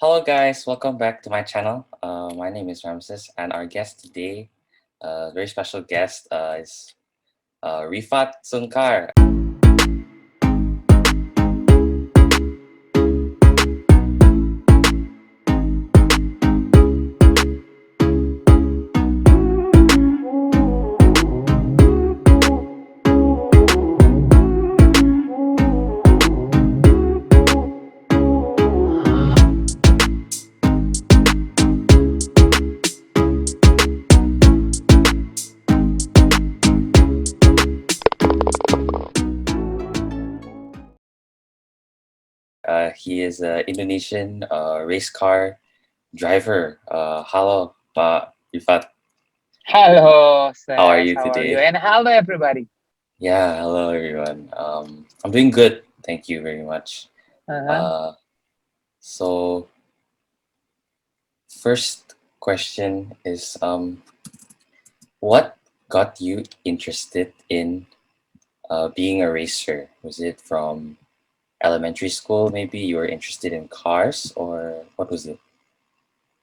Hello, guys. Welcome back to my channel. My name is Ramses, and our guest today, very special guest, is Rifat Sungkar. He is an Indonesian race car driver. Hello, Rifat. Hello, How are Seth. you How are you? today? And hello, everybody. Yeah, hello, everyone. I'm doing good. Thank you very much. Uh-huh. Uh, so, first question is what got you interested in being a racer? Was it from elementary school? Maybe you were interested in cars, or what was it?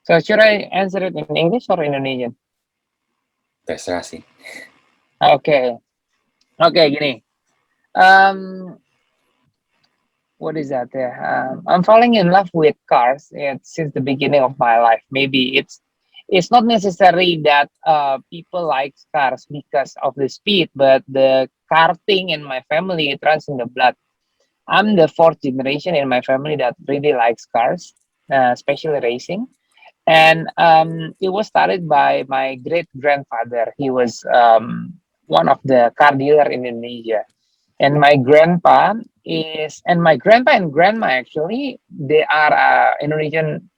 So, should I answer it in English or Indonesian? Terserah sih. Okay. Okay, gini. Um, what is that? I'm falling in love with cars since the beginning of my life. Maybe it's not necessary that people like cars because of the speed, but the karting in my family it runs in the blood. I'm the fourth generation in my family that really likes cars, especially racing. And it was started by my great grandfather. He was one of the car dealer in Indonesia, and my grandpa and grandma actually they are Indonesian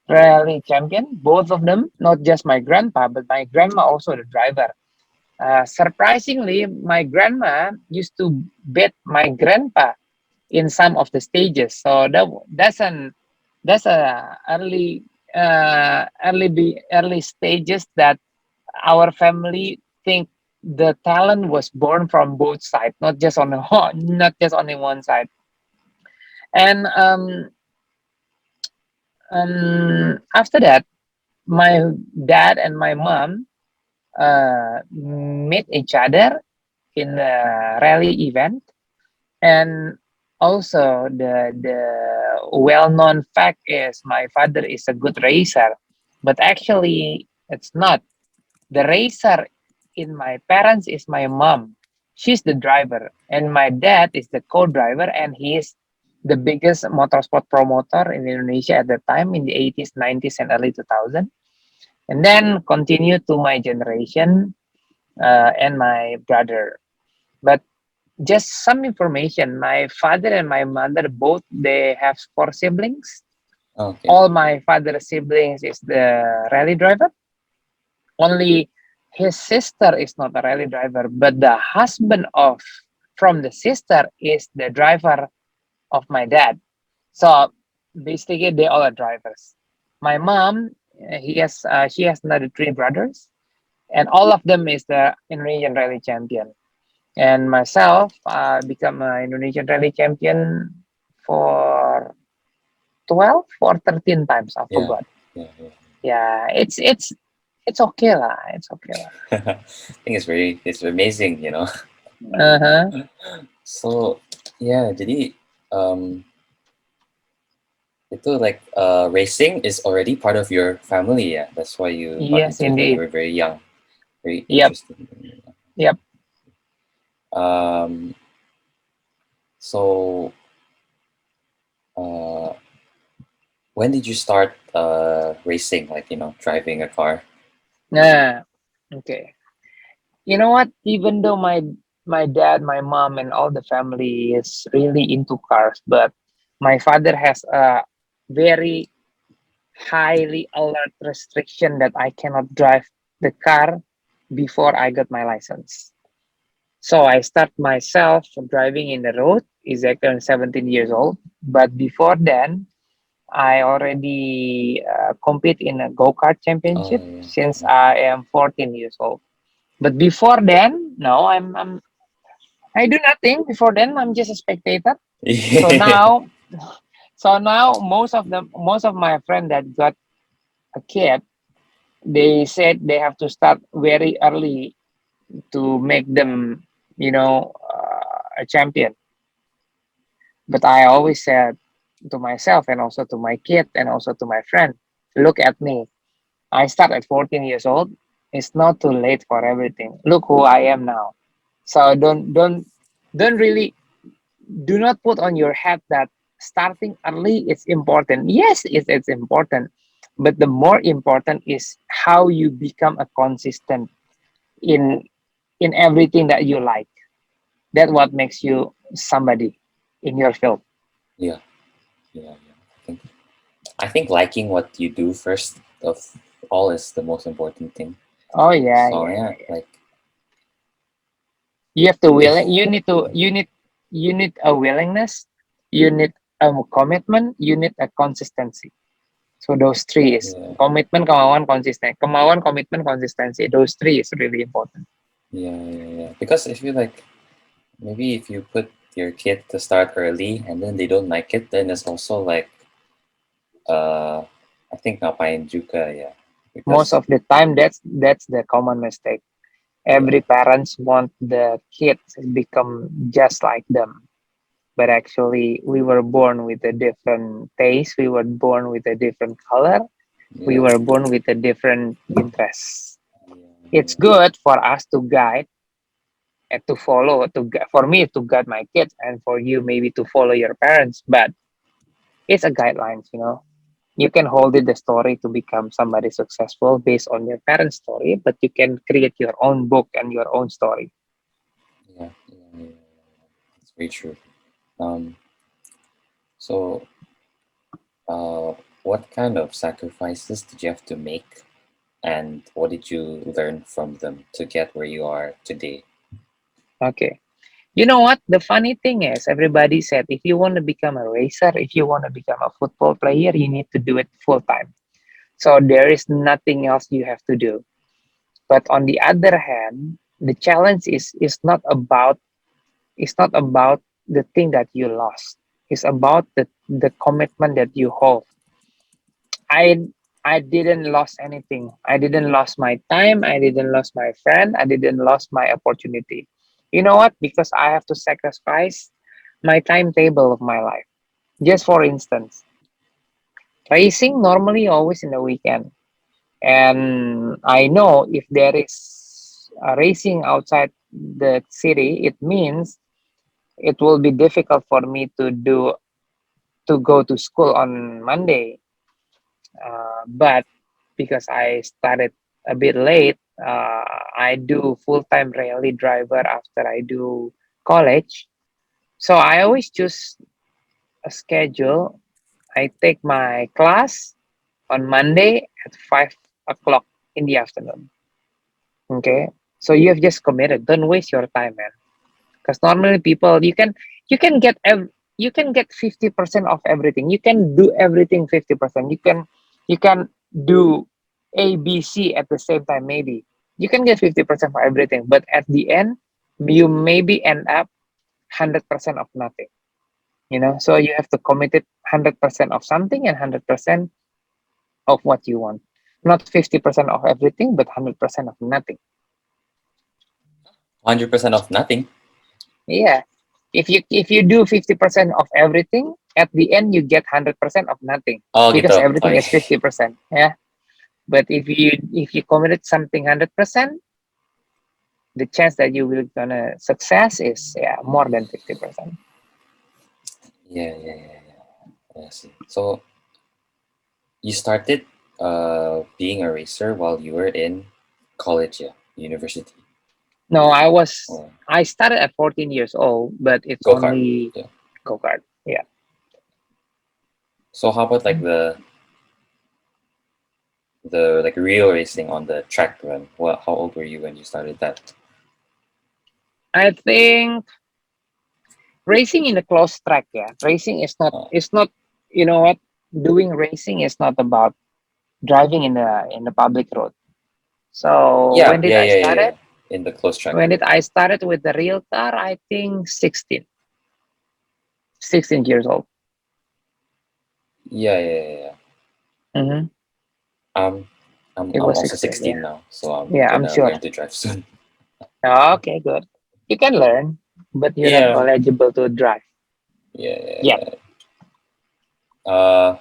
rally champion, both of them. Not just my grandpa, but my grandma also the driver. Surprisingly, my grandma used to bet my grandpa in some of the stages. So that's a early stages that our family think the talent was born from both sides, not just on the not just only one side. And after that, my dad and my mom meet each other in a rally event. And also the well-known fact is my father is a good racer, but actually it's not. The racer in my parents is my mom. She's the driver, and my dad is the co-driver, and he is the biggest motorsport promoter in Indonesia at that time in the 80s, 90s, and early 2000. And then continue to my generation and my brother. But just some information, my father and my mother both they have four siblings. Okay. All my father's siblings is the rally driver. Only his sister is not a rally driver, but the husband of from the sister is the driver of my dad. So basically they all are drivers. My mom, she has another three brothers, and all of them is the Indonesian rally champion. And myself become an Indonesian rally champion for 12 or 13 times. I Yeah, forgot. yeah, yeah. Yeah, it's okay lah. It's okay lah. I think it's amazing, you know. Uh-huh. So, yeah, jadi um, itu like racing is already part of your family, yeah. That's why you got Yes, into it when you indeed. were very young, very Yep. interested. Yep. Um, so, uh, when did you start racing? Like, driving a car? Nah. Okay. You know what? Even though my dad, my mom, and all the family is really into cars, but my father has a very highly alert restriction that I cannot drive the car before I got my license. So I start myself driving in the road exactly when 17 years old. But before then, I already compete in a go-kart Oh, championship yeah. since I am 14 years old. But before then, no, I do nothing. Before then, I'm just a spectator. So Yeah. now So now most of my friend that got a kid, they said they have to start very early to make them, a champion. But I always said to myself and also to my kid and also to my friend, look at me. I start at 14 years old. It's not too late for everything. Look who I am now. So don't really, do not put on your head that starting early is important. Yes, it's important, but the more important is how you become a consistent in everything that you like. That what makes you somebody in your field. Yeah, yeah, yeah. I think liking what you do first of all is the most important thing. Oh yeah, So yeah. yeah, like You have to if willing. You need a willingness. You need a commitment. You need a consistency. So those three is yeah, commitment, kemauan, konsisten. Kemauan, komitmen, konsistensi. Those three is really important. yeah. Because if you like maybe if you put your kid to start early and then they don't like it, then it's also like uh I think ngapain juga ya. Most Because of the time, that's the common mistake. yeah, Every parents want the kids to become just like them, but actually, we were born with a different taste. We were born with a different color. We yeah, were born with a different interests. It's yeah, good for us to guide and to follow, for me to guide my kids, and for you maybe to follow your parents. But it's a guidelines, you can hold it the story to become somebody successful based on your parents' story, but you can create your own book and your own story. yeah. It's very true. Um, so uh, what kind of sacrifices did you have to make, and what did you learn from them to get where you are today? Okay. You know what? The funny thing is, everybody said if you want to become a racer, if you want to become a football player, you need to do it full time. So there is nothing else you have to do. But on the other hand, the challenge is not about the thing that you lost. It's about the commitment that you hold. I I didn't lost anything. I didn't lost my time. I didn't lost my friend. I didn't lost my opportunity. You know what? Because I have to sacrifice my timetable of my life. Just for instance, racing normally always in the weekend. And I know if there is a racing outside the city, it means it will be difficult for me to go to school on Monday. But because I started a bit late, I do full time rally driver after I do college. So I always choose a schedule. I take my class on Monday at 5 o'clock in the afternoon. Okay, so you have just committed. Don't waste your time, man. Because normally people, you can get you can get 50% of everything. You can do everything 50%. You can do A, B, C at the same time. Maybe you can get 50% for everything, but at the end, you maybe end up 100% of nothing. So you have to commit it 100% of something and 100% of what you want. Not 50% of everything, but 100% of nothing. 100% of nothing. Yeah. If you do 50% of everything, at the end you get 100% of nothing Oh because gitu. everything Okay. is 50%. Yeah. But if you committed something 100%, the chance that you will gonna success is, yeah, more than 50%. Yeah. I see. So you started being a racer while you were in college, yeah, university, No, or I started at 14 years old, but it's go kart. only Yeah. go-kart. Yeah. So how about like the like real racing on the track run? What? How old were you when you started that? I think racing in a close track, yeah. Racing Oh, is not, you know what? Doing racing is not about driving in the public road. So yeah, yeah, yeah, yeah, yeah. In the close track. when did I started with the real car? I think 16 years old. Yeah, yeah, yeah, yeah. Mm-hmm. Um, I'm It I'm was also 16. 16 Yeah. now, so I'm Yeah, I'm gonna sure. learn to drive soon. Okay, good. You can learn, but you're not Yeah, eligible to drive yeah, yet. yeah.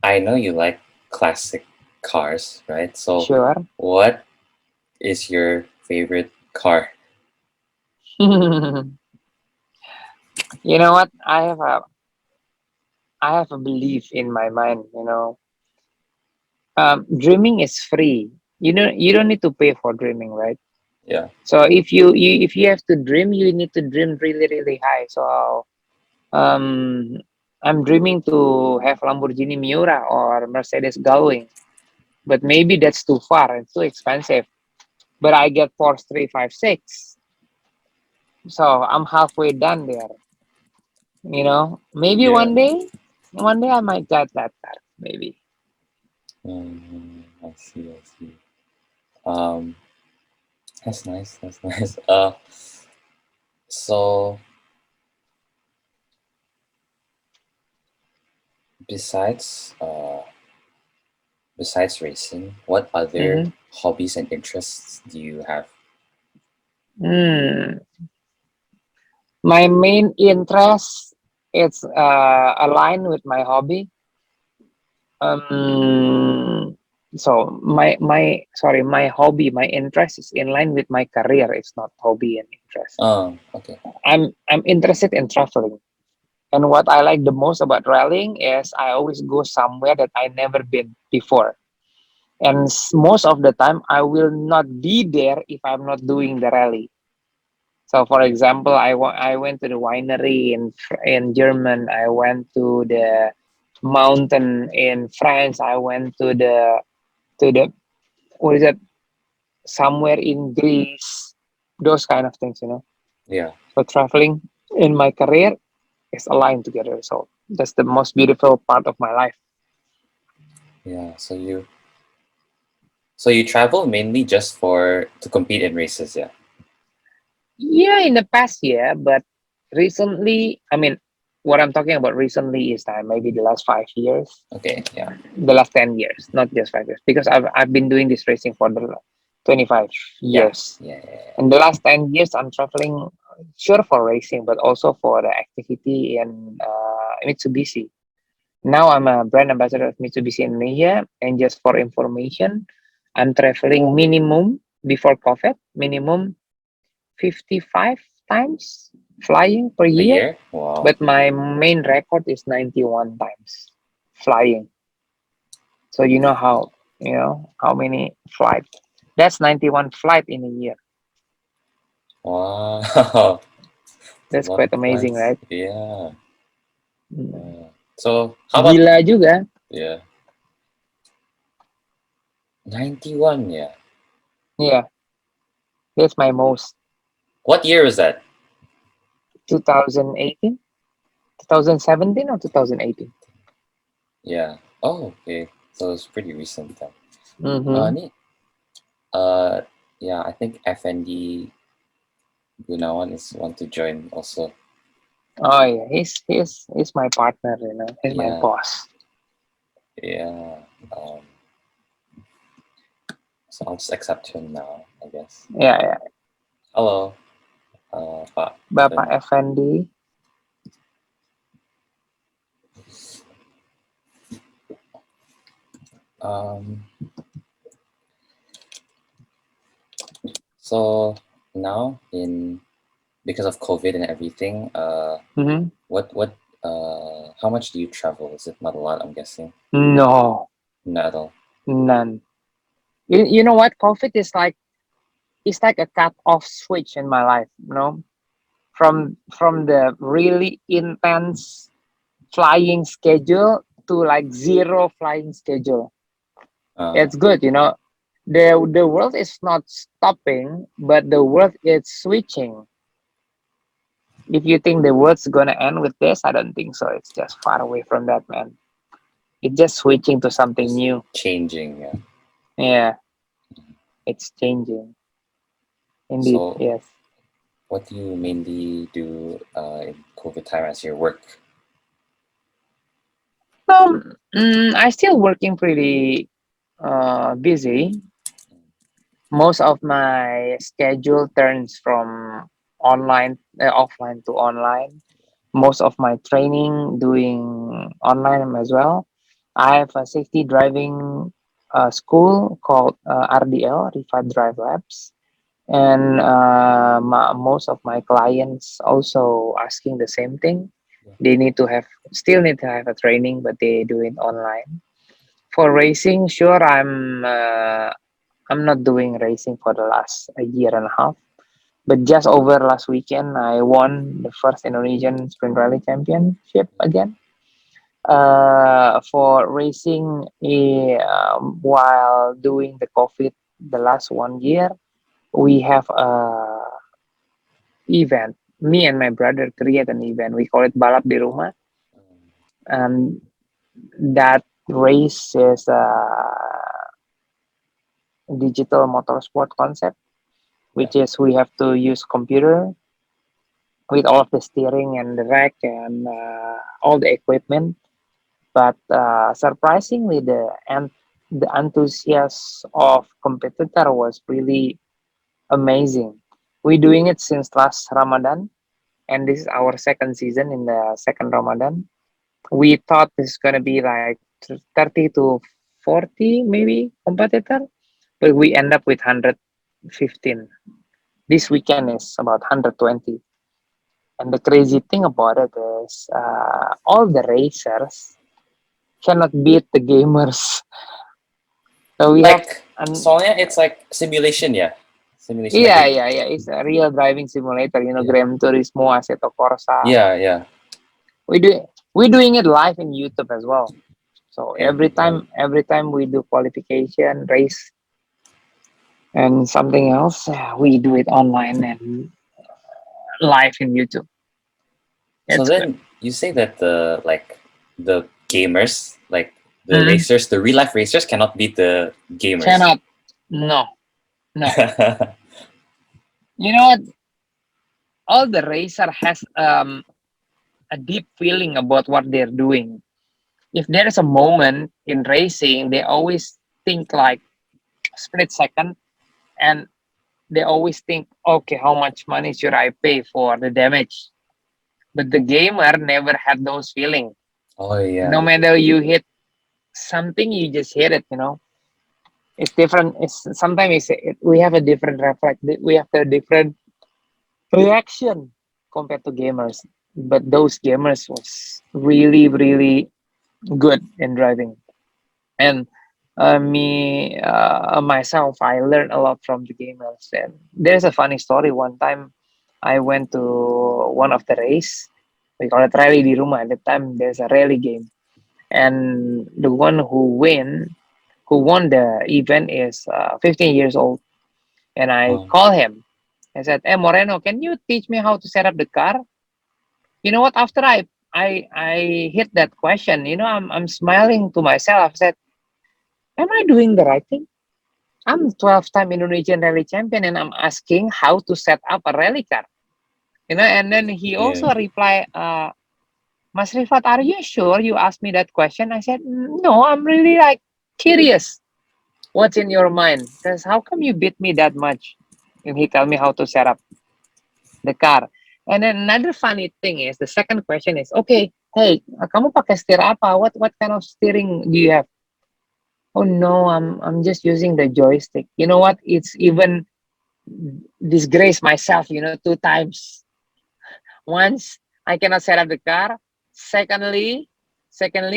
I know you like classic cars, right? So, Sure. what is your favorite car? You know what? I have a belief in my mind. Dreaming is free. You don't need to pay for dreaming, right? Yeah, So if you have to dream, you need to dream really really high. So um, I'm dreaming to have Lamborghini Miura or Mercedes Gullwing, but maybe that's too far. It's too expensive. But I get Porsche 356, so I'm halfway done there. Maybe yeah. one day I might get that car. Maybe. I see, I see. Um, that's nice. That's nice. So besides besides racing, what other Mm-hmm. hobbies and interests do you have? Hmm. My main interest is aligned with my hobby. Um, so my hobby, my interest is in line with my career. It's not hobby and interest. Okay. I'm interested in traveling, and what I like the most about rallying is I always go somewhere that I never been before. And most of the time, I will not be there if I'm not doing the rally. So, for example, I went to the winery in German. I went to the mountain in France. I went to the what is it, somewhere in Greece. Those kind of things. Yeah, So traveling in my career is aligned together. So that's the most beautiful part of my life. yeah. So you travel mainly just for to compete in races, yeah. Yeah, in the past year, but recently, I mean, what I'm talking about recently is that maybe the last 5 years, Okay, yeah, the last 10 years, not just 5 years, because I've been doing this racing for the 25 yeah, years. yeah, yeah, In the last 10 years, I'm traveling, sure for racing, but also for the activity in Mitsubishi. Now I'm a brand ambassador of Mitsubishi Indonesia, and just for information, I'm traveling minimum before COVID, minimum 55 times flying per yeah. A year, year? Wow, but my main record is 91 times flying. So you know how many flight? That's 91 flight in a year. wow. It's a That's lot of quite amazing, flights. right? Yeah, Mm. yeah. So how about Gila juga. yeah, 91? Yeah. Yeah, that's my most. What year was that? 2018, 2017 or 2018. Yeah. Oh, okay. So it's pretty recent then. Mm-hmm. Neat. Uh, yeah, I think FND Gunawan is want to join also. Oh yeah, he's my partner. He's my Yeah, boss. yeah. Um, so I'll just accept him now, I guess. Yeah, yeah. Hello, Pak Bapak FND. Effendi. Um, so now in because of COVID and everything, Mm-hmm. what how much do you travel? Is it not a lot, I'm guessing? No, Not at all. none. You know what? COVID is like it's like a cut off switch in my life. From the really intense flying schedule to like zero flying schedule. Uh, It's good. The world is not stopping, but the world is switching. If you think the world's gonna end with this, I don't think so. It's just far away from that, man. It's just switching to something just new. changing, yeah. Yeah, it's changing. Indeed, So yes. what do you mainly do in COVID time as your work? I still working pretty busy. Most of my schedule turns from offline to online. Most of my training doing online as well. I have a safety driving school called RDL, Rifat Drive Labs, and most of my clients also asking the same thing. Yeah. They still need to have a training, but they do it online. For racing, sure, I'm not doing racing for the last a year and a half. But just over last weekend, I won the first Indonesian Sprint Rally Championship again. For racing, while doing the COVID the last 1 year, we have a event. Me and my brother create an event. We call it Balap di Rumah, Um, and that race is a digital motorsport concept, yeah. which is we have to use computer with all of the steering and the rack and all the equipment. But surprisingly, the enthusiasm of competitor was really amazing. We're doing it since last Ramadan, and this is our second season in the second Ramadan. We thought this is gonna be like 30 to 40 maybe competitor, but we end up with 115. This weekend is about 120. And the crazy thing about it is all the racers cannot beat the gamers. So we have Like an Sonya, it's like simulation, yeah. Simulation like yeah, it. yeah, yeah. It's a real driving simulator. Yeah. Gran Turismo, Assetto Corsa. Yeah, yeah. We do we're doing it live in YouTube as well. So And right. every time we do qualification, race, and something else, we do it online and live in YouTube. So It's good. then you say that the gamers, like the Mhm. racers, the real life racers cannot beat the gamers. Cannot. No, no. You know what? All the racer has a deep feeling about what they're doing. If there is a moment in racing, they always think like split second, and they always think, okay, how much money should I pay for the damage? But the gamer never had those feelings. Oh yeah. No matter you hit something, you just hit it. It's different. It's sometimes we have a different reflect. We have a different reaction compared to gamers. But those gamers was really really good in driving. And myself, I learned a lot from the gamers. And there's a funny story. One time I went to one of the race, we call it rally di rumah. At the time there's a rally game, and the one who won the event is 15 years old. And I Um, call him. I said, hey Moreno, can you teach me how to set up the car? You know what, after I hit that question, I'm smiling to myself. I said, am I doing the right thing? I'm 12-time Indonesian rally champion, and I'm asking how to set up a rally car. And then he yeah. also replied, Mas Rifat, are you sure you asked me that question? I said, no, I'm really like curious. What's in your mind? Because how come you beat me that much? And he tell me how to set up the car. And then another funny thing is the second question is, okay, hey, kamu pakai setir apa? What kind of steering do you have? Oh no, I'm just using the joystick. You know what? It's even disgrace myself, 2 times. Once I cannot set up the car. Secondly,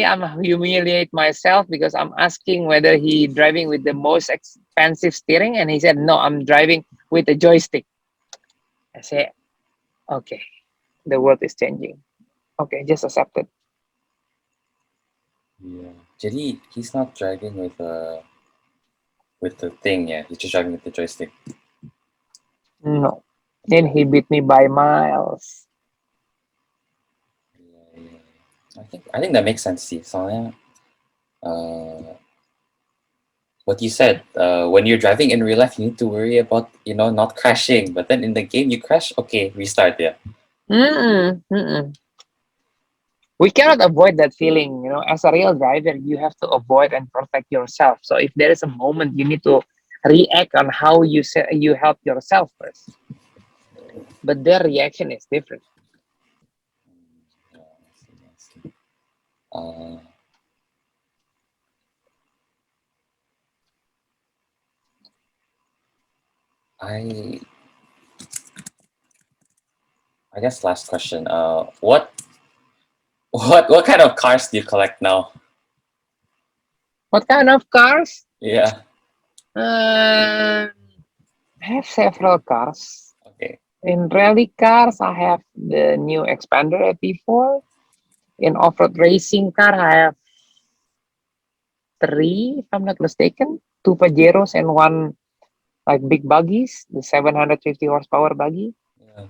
I'm humiliate myself because I'm asking whether he driving with the most expensive steering, and he said no, I'm driving with the joystick. I say, okay, the world is changing. Okay, just accept it. Yeah. Jadi he's not driving with the thing, yeah. He's just driving with the joystick. No. Then he beat me by miles. Yeah, yeah. I think that makes sense sih. Soalnya what you said, when you're driving in real life, you need to worry about, not crashing. But then in the game, you crash, okay, restart, yeah. Mm-mm, mm-mm. We cannot avoid that feeling. As a real driver, you have to avoid and protect yourself. So if there is a moment, you need to react on how you help yourself first. But their reaction is different. Yeah, I see, I see. Uh, I I guess last question. What kind of cars do you collect now? What kind of cars? Yeah. I have several cars. Okay. In rally cars, I have the new Expander AP4. In off-road racing car, I have three, if I'm not mistaken, two Pajeros and one like big buggies, the 750 horsepower buggy. Yeah.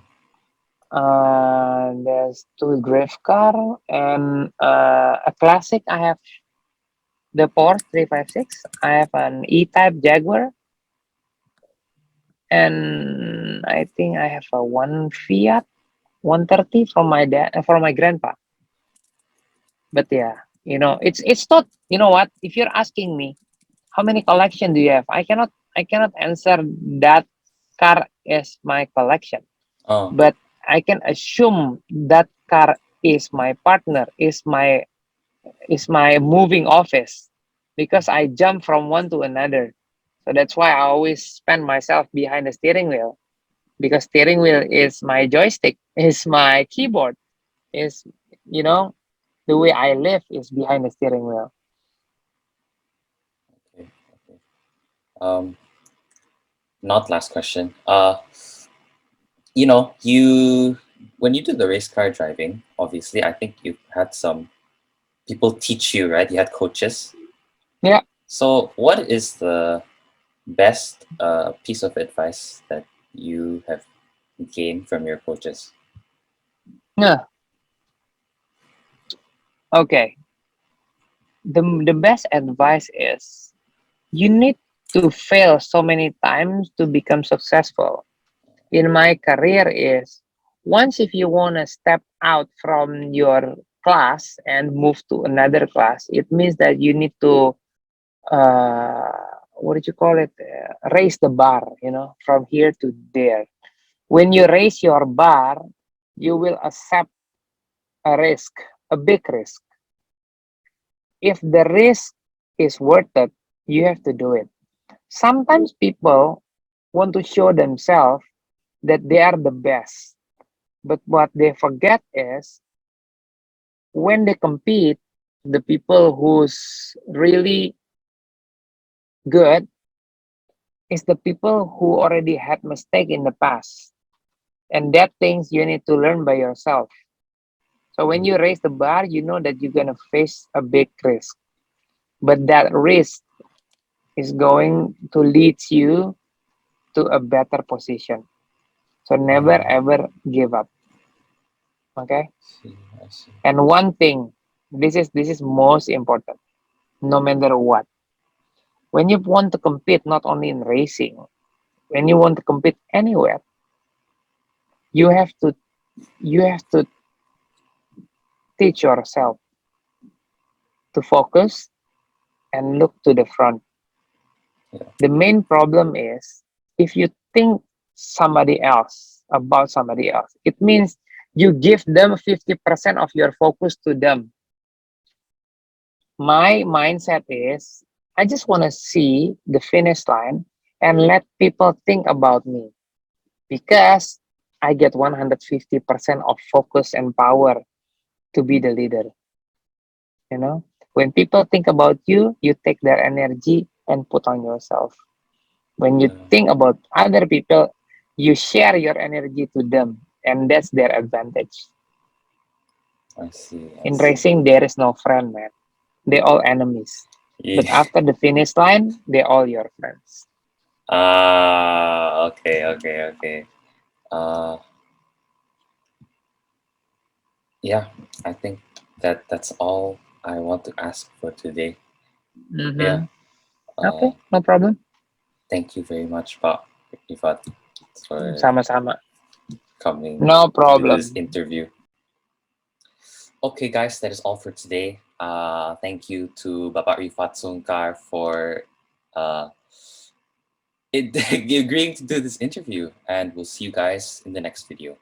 There's two drift car and a classic. I have the Porsche 356. I have an E-Type Jaguar, and I think I have a one Fiat 130 from my dad, from my grandpa. But yeah, it's not. You know what? If you're asking me how many collection do you have, I cannot answer that car as my collection. Oh. But I can assume that car is my partner, is my moving office, because I jump from one to another. So that's why I always spend myself behind the steering wheel, because steering wheel is my joystick, is my keyboard, is you know the way I live is behind the steering wheel. Okay. Okay. Um, Not last question. You when you do the race car driving, obviously, I think you had some people teach you, right? You had coaches. Yeah, So, what is the best piece of advice that you have gained from your coaches? yeah. Okay. The best advice is you need to fail so many times to become successful. In my career is, once if you want to step out from your class and move to another class, it means that you need to what did you call it, raise the bar, from here to there. When you raise your bar, you will accept a risk, a big risk. If the risk is worth it, you have to do it. Sometimes people want to show themselves that they are the best, but what they forget is, when they compete, the people who's really good is the people who already had mistake in the past, and that things you need to learn by yourself. So when you raise the bar, you know that you're gonna face a big risk, but that risk is going to lead you to a better position. So never Mm, ever give up. Okay. see, I see. And one thing, this is most important. No matter what, when you want to compete, not only in racing, when you want to compete anywhere, you have to you have to teach yourself to focus and look to the front. Yeah. The main problem is, if you think somebody else about somebody else, it means you give them 50% of your focus to them. My mindset is, I just want to see the finish line and let people think about me, because I get 150% of focus and power to be the leader. You know, when people think about you, you take their energy and put on yourself. When you Yeah. think about other people, you share your energy to them, and that's their advantage. I see. I In see. racing, there is no friend, man. They all enemies. But Yeah. after the finish line, they all your friends. Ah. Okay. Okay. Okay. Uh. Yeah. I think that's all I want to ask for today. Yeah. Mm-hmm. Okay, Uh. no problem. Thank you very much, Pak Rifat, for Sama-sama. coming No to do this problem. interview. Okay, guys, that is all for today. Thank you to Bapak Rifat Sungkar for uh, agreeing to do this interview, and we'll see you guys in the next video.